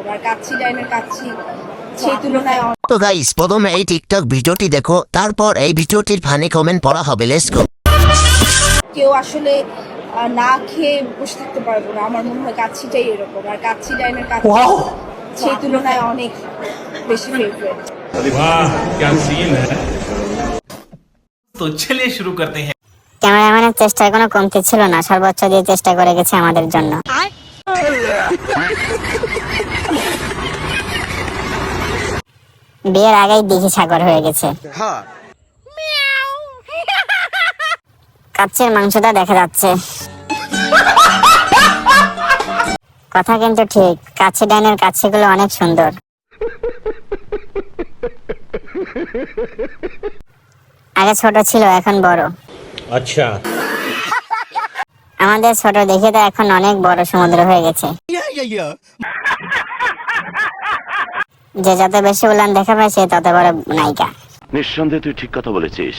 এরকম, আর কাচ্চি ডাইনের কাচ্চি সেই তুলনায় তো গাইস, প্রথমে এই টিকটক ভিডিওটি দেখো, তারপর এই ভিডিওটির ফানি কমেন্ট পড়া হবে। Let's go. কেউ আসলে না খেয়ে বসে থাকতে পারবো না। আমার মনে হয় কাচ্চিটাই এরকম, আর কাচ্চি ডাইনের কাচ্চি সেই তুলনায় অনেক বেশি ফেভারিট। वाह क्या सीन है। तो चलिए शुरू करते हैं। ক্যামেরাম্যানের চেষ্টার কোনো কমতি ছিল না, সর্বোচ্চ দিয়ে চেষ্টা করে গেছে আমাদের জন্য। বিয়ের আগেই দিঘি সাগর হয়ে গেছে। কাচ্চির মাংসটা দেখা যাচ্ছে। কথা কিন্তু ঠিক, কাচ্চি ডাইনের কাচ্চিগুলো অনেক সুন্দর। আগে ছোট ছিল, এখন বড়। अच्छा আমাদের ছোট দেখে তো এখন অনেক বড় সমুদ্র হয়ে গেছে। যে যত বেশি উলান দেখা পায় সে তত বড় নায়িকা। নিঃসন্দেহে তুই ঠিক কথা বলেছিস।